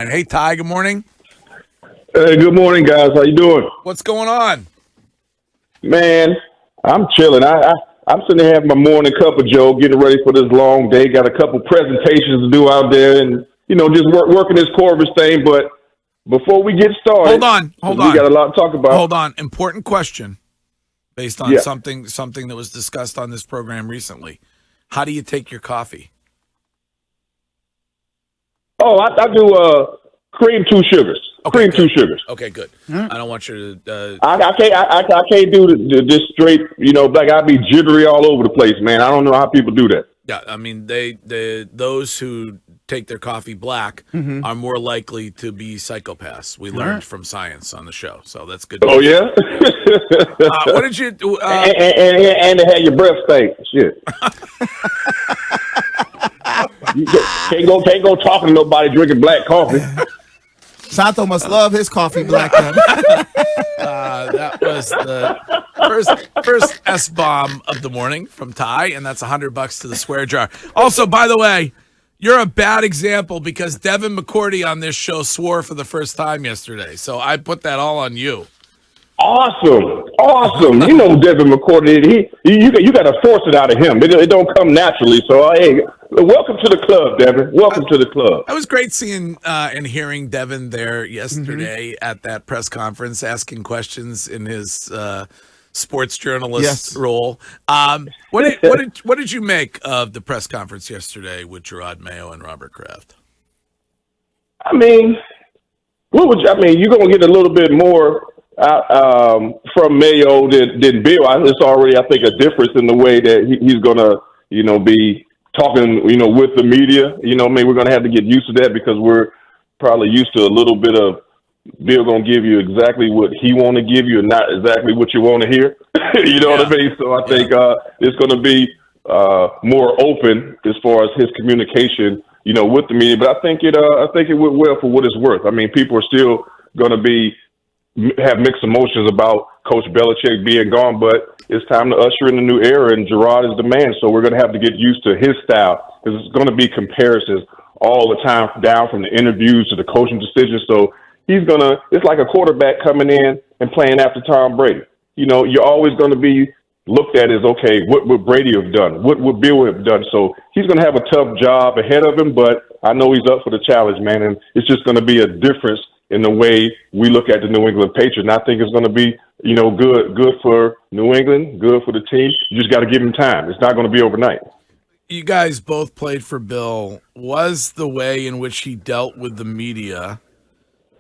And hey, Ty, good morning. Hey, good morning, guys. How you doing? What's going on? Man, I'm chilling. I'm sitting there having my morning cup of Joe, getting ready for this long day. Got a couple presentations to do out there, and just working this Corvus thing. But before we get started, hold we on. got a lot to talk about. Hold on. Important question, based on something that was discussed on this program recently. How do you take your coffee? Oh, I do cream, 2 sugars. Okay, cream, good. 2 sugars. Okay, good. I don't want you to. I can't do this straight. Like I'd be jittery all over the place, man. I don't know how people do that. Yeah, I mean, those who take their coffee black are more likely to be psychopaths. We learned from science on the show, so that's good. Oh yeah. What did you? And to have your breath stink. Shit. You can't go talking to nobody drinking black coffee. Santo must love his coffee black. That was the first S-bomb of the morning from Ty, and that's $100 to the swear jar. Also, by the way, you're a bad example because Devin McCourty on this show swore for the first time yesterday, so I put that all on you. Awesome. You know Devin McCourty. You got to force it out of him. It don't come naturally. So hey, welcome to the club, Devin. Welcome to the club. It was great seeing and hearing Devin there yesterday at that press conference, asking questions in his sports journalist role. What did you make of the press conference yesterday with Jerod Mayo and Robert Kraft? I mean, you're gonna get a little bit more from Mayo than Bill. It's already, I think, a difference in the way that he's gonna, be talking, with the media. We're gonna have to get used to that because we're probably used to a little bit of Bill gonna give you exactly what he want to give you and not exactly what you want to hear. You know what I mean? So I think it's gonna be more open as far as his communication, with the media. But I think it went well for what it's worth. I mean, people are still gonna have mixed emotions about Coach Belichick being gone, but it's time to usher in a new era, and Jerod is the man. So we're going to have to get used to his style because it's going to be comparisons all the time, down from the interviews to the coaching decisions. So it's like a quarterback coming in and playing after Tom Brady. You're always going to be looked at as, okay, what would Brady have done? What would Bill have done? So he's going to have a tough job ahead of him, but I know he's up for the challenge, man, and it's just going to be a difference in the way we look at the New England Patriots. And I think it's going to be, good for New England, good for the team. You just got to give him time. It's not going to be overnight. You guys both played for Bill. Was the way in which he dealt with the media,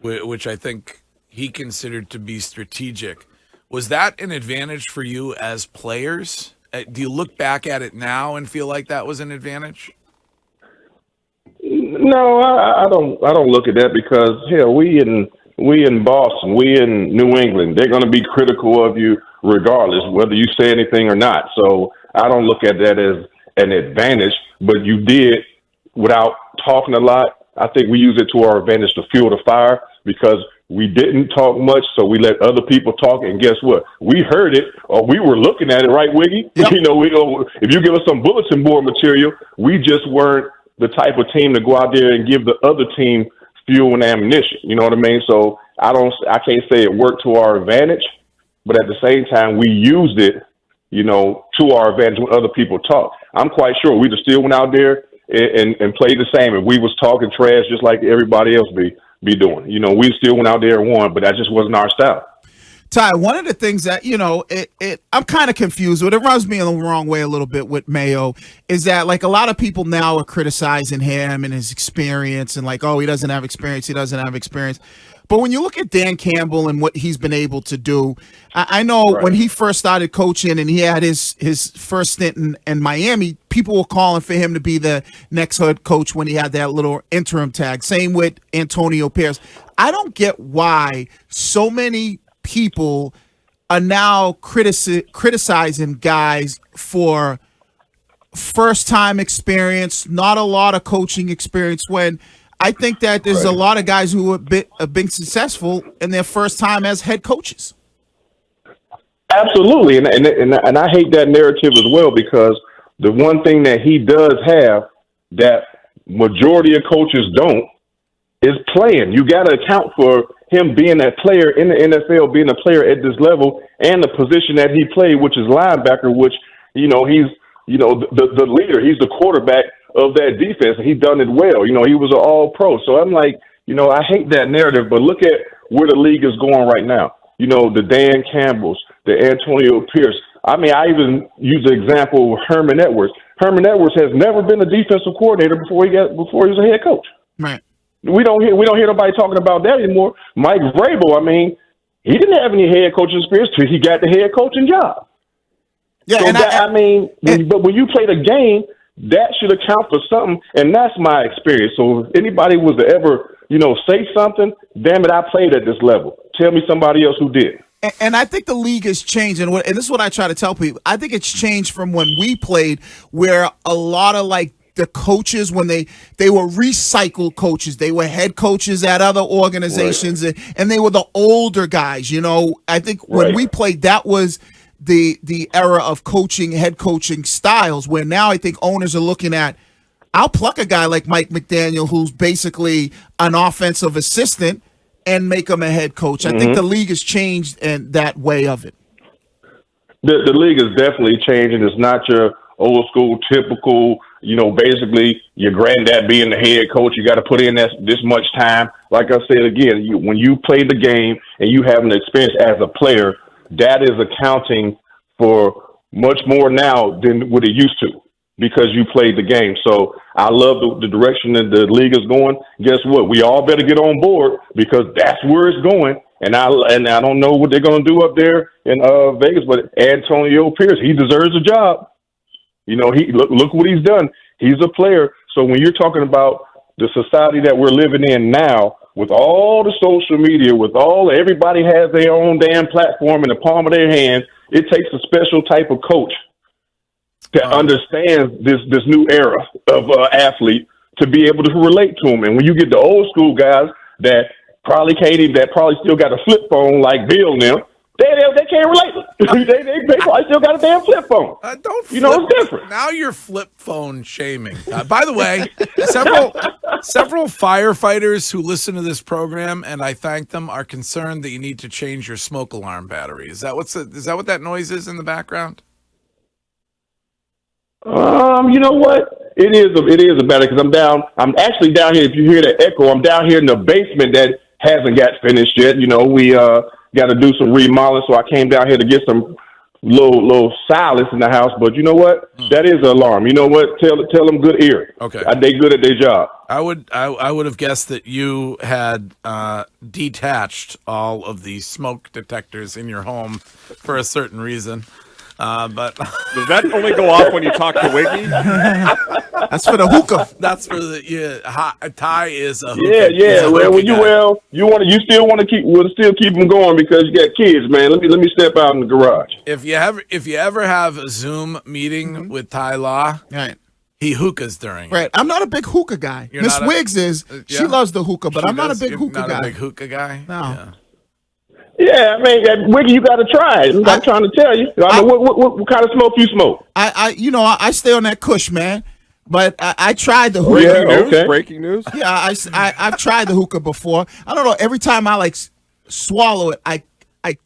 which I think he considered to be strategic, was that an advantage for you as players? Do you look back at it now and feel like that was an advantage? No, I don't look at that because hell, we in Boston, we in New England, they're going to be critical of you regardless whether you say anything or not. So I don't look at that as an advantage. But you did without talking a lot. I think we use it to our advantage to fuel the fire because we didn't talk much, so we let other people talk. And guess what? We heard it, or we were looking at it, right, Wiggy? Yep. If you give us some bulletin board material, we just weren't the type of team to go out there and give the other team fuel and ammunition. You know what I mean? So I can't say it worked to our advantage, but at the same time, we used it, to our advantage when other people talk. I'm quite sure we'd have still went out there and played the same if we was talking trash just like everybody else be doing. We still went out there and won, but that just wasn't our style. Ty, one of the things that, I'm kind of confused with, it rubs me in the wrong way a little bit with Mayo, is that like a lot of people now are criticizing him and his experience and like, oh, he doesn't have experience. But when you look at Dan Campbell and what he's been able to do, I know when he first started coaching and he had his first stint in Miami, people were calling for him to be the next head coach when he had that little interim tag. Same with Antonio Pierce. I don't get why so many people are now criticizing guys for first-time experience, not a lot of coaching experience, when I think that there's a lot of guys who have been successful in their first time as head coaches. Absolutely, and I hate that narrative as well because the one thing that he does have that majority of coaches don't is playing. You got to account for him being that player in the NFL, being a player at this level, and the position that he played, which is linebacker, which, he's, the leader. He's the quarterback of that defense, and he done it well. He was an all-pro. So I'm like, I hate that narrative, but look at where the league is going right now. The Dan Campbells, the Antonio Pierce. I mean, I even use the example of Herman Edwards. Herman Edwards has never been a defensive coordinator before he was a head coach. Right. We don't hear nobody talking about that anymore. Mike Vrabel, I mean, he didn't have any head coaching experience till he got the head coaching job. Yeah, so but when you play the game, that should account for something, and that's my experience. So if anybody was to ever, say something, damn it, I played at this level. Tell me somebody else who did. And I think the league has changed, and this is what I try to tell people. I think it's changed from when we played, where a lot of the coaches, when they were recycled coaches, they were head coaches at other organizations, right. and they were the older guys. I think when we played, that was the era of coaching, head coaching styles, where now I think owners are looking at, I'll pluck a guy like Mike McDaniel, who's basically an offensive assistant, and make him a head coach. I think the league has changed and that way of it. The league is definitely changing. It's not your old school, typical, basically your granddad being the head coach. You got to put in this much time. Like I said, again, when you play the game and you have an experience as a player, that is accounting for much more now than what it used to, because you played the game. So I love the direction that the league is going. Guess what? We all better get on board, because that's where it's going. And I don't know what they're going to do up there in Vegas, but Antonio Pierce, he deserves a job. He look what he's done. He's a player. So when you're talking about the society that we're living in now, with all the social media, everybody has their own damn platform in the palm of their hand, it takes a special type of coach that understands this new era of athlete to be able to relate to them. And when you get the old school guys that probably still got a flip phone like Bill and them, they can't relate. they probably still got a damn flip phone. It's different. Now you're flip phone shaming. By the way, several firefighters who listen to this program, and I thank them, are concerned that you need to change your smoke alarm battery. Is that what that noise is in the background? You know what? It is a battery, because I'm actually down here. If you hear the echo, I'm down here in the basement that hasn't got finished yet. We got to do some remodeling, so I came down here to get some little silence in the house. But you know what? That is an alarm. You know what? Tell them good ear. Okay. They good at their job. I would have guessed that you had detached all of the smoke detectors in your home for a certain reason. But does that only go off when you talk to Wiggy? That's for the hookah. That's for the Ty is a hookah. Yeah. Well, you still want to keep them going, because you got kids, man. Let me step out in the garage. If you ever have a Zoom meeting with Ty Law, right, he hookahs during. Right. I'm not a big hookah guy. Miss Wiggs is. She loves the hookah, but I'm not a big hookah guy. Not a big hookah guy. No. Yeah. Yeah, I mean, Wiggy, you got to try it. I'm trying to tell you. What kind of smoke you smoke? I stay on that Kush, man. But I tried the hookah. Breaking news. Yeah, I've tried the hookah before. I don't know. Every time I swallow it, I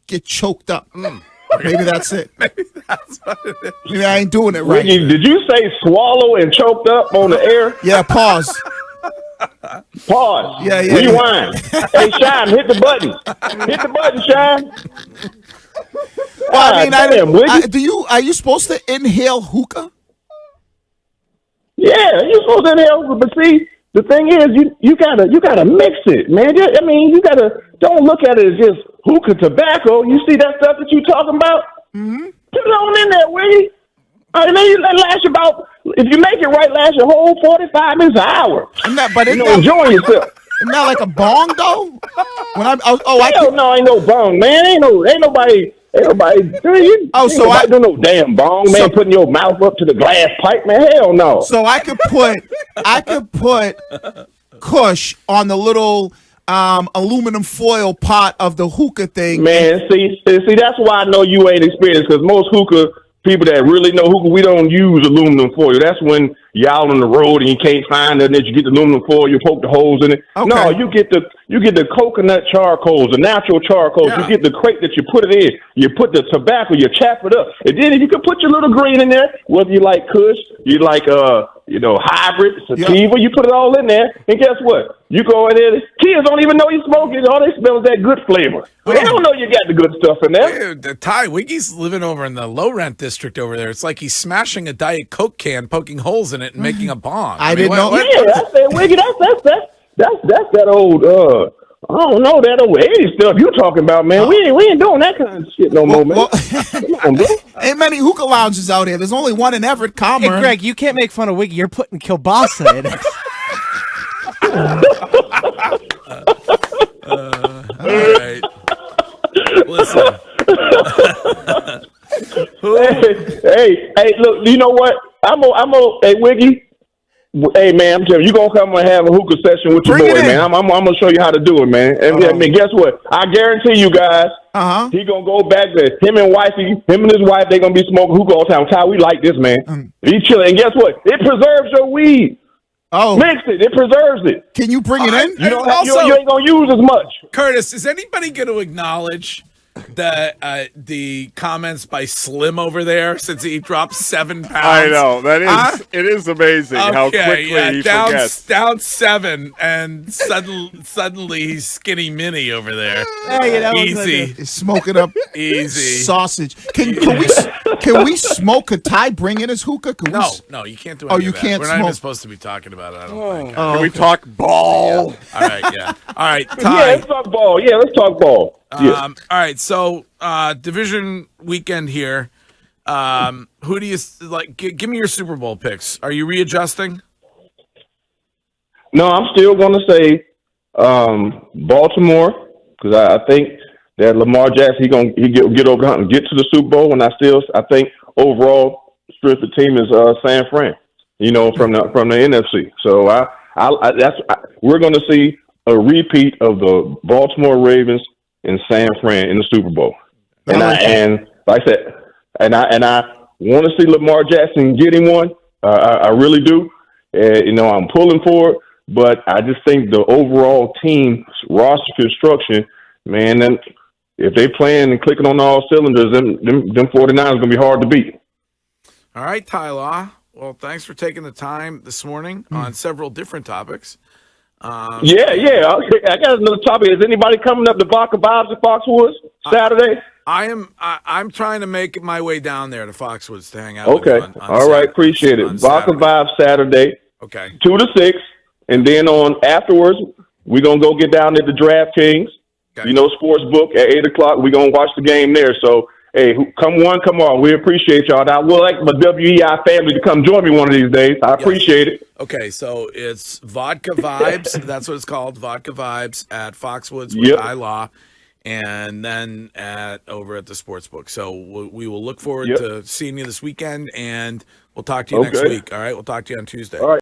get choked up. Maybe that's it. Maybe that's what it is. Maybe I ain't doing it right. Wiggy, did you say swallow and choked up on the air? Yeah. Pause. Pause. Yeah. Rewind. Hey, Shine, hit the button. Hit the button, Shine. Well, are you supposed to inhale hookah? Yeah, you're supposed to inhale, but see, the thing is, you gotta mix it, man. I mean, don't look at it as just hookah tobacco. You see that stuff that you talking about? Mm-hmm. Put it on in there, Wiggy. And then if you make it right, last your whole 45 minutes, an hour. Enjoying yourself. Isn't that like a bong though? No, ain't no bong, man. Ain't nobody. Do no damn bong, man. Putting your mouth up to the glass pipe, man. Hell no. So I could put Kush on the little aluminum foil pot of the hookah thing. Man, see, that's why I know you ain't experienced, because most hookah people that really know hookah, we don't use aluminum foil. That's when you're out on the road and you can't find it, and then you get the aluminum foil, you poke the holes in it. Okay. No, you get the coconut charcoals, the natural charcoals. Yeah. You get the crate that you put it in. You put the tobacco, you chap it up, and then you can put your little green in there. Whether you like Kush, you like hybrid, sativa, you put it all in there, and guess what? You go in there, kids don't even know you smoking. All they smell is that good flavor. They don't know you got the good stuff in there. Dude, Ty Wiggy's living over in the low rent district over there. It's like he's smashing a Diet Coke can, poking holes in it, and making a bomb. I didn't know. Yeah, I said, Wiggy, that's that old I don't know, that old 80s stuff you talking about, man. We ain't doing that kind of shit no more, man. Come on, bro. Ain't many hookah lounges out here. There's only one in Everett, Commerce. Hey, Greg, you can't make fun of Wiggy. You're putting kielbasa in it. All right. Listen. hey, look, you know what? Hey, Wiggy. Hey, man, I'm telling you, you're going to come and have a hookah session with your boy, man. I'm going to show you how to do it, man. And I mean, guess what? I guarantee you guys, he going to go back to him and his wife, they going to be smoking hookah all the time. Ty, we like this, man. He chilling. And guess what? It preserves your weed. Oh. Mix it. It preserves it. Can you bring it in? You ain't going to use as much. Curtis, is anybody going to acknowledge the comments by Slim over there since he dropped 7 pounds? I know it is amazing how quickly he forgets. Down 7, and suddenly he's skinny mini over there. Easy, He's smoking up easy sausage. Can we smoke? Could Ty bring in his hookah? No, you can't do. Oh, any you of that. can't We're not smoke. even supposed to be talking about it. I don't think. Can we talk ball? Yeah. All right, yeah. All right, Yeah, Ty. let's talk ball. Yeah, let's talk ball. All right, so division weekend here. Who do you like? Give me your Super Bowl picks. Are you readjusting? No, I'm still going to say Baltimore because I think that Lamar Jackson he get over and get to the Super Bowl, and I think overall strength of the team is San Fran. From the NFC. So we're going to see a repeat of the Baltimore Ravens and San Fran in the Super Bowl. And like I said, and I want to see Lamar Jackson getting one. I really do. I'm pulling for it, but I just think the overall team roster construction, man, then if they playing and clicking on all cylinders, them 49ers are gonna be hard to beat. All right, Tyler. Well, thanks for taking the time this morning on several different topics. Yeah. I got another topic. Is anybody coming up to Vodka Vibes at Foxwoods Saturday? I'm trying to make my way down there to Foxwoods to hang out. Okay. With you on All right. Saturday, Appreciate it. Vodka Vibes Saturday. Okay. 2 to 6, and then afterwards we're gonna go get down at the DraftKings, Okay. Sports book at 8:00. We're gonna watch the game there. So hey, come on. We appreciate y'all. I would like my WEI family to come join me one of these days. I appreciate it. Okay, so it's Vodka Vibes. That's what it's called, Vodka Vibes at Foxwoods with Law, and then over at the Sportsbook. So we will look forward to seeing you this weekend, and we'll talk to you next week. All right, we'll talk to you on Tuesday. All right.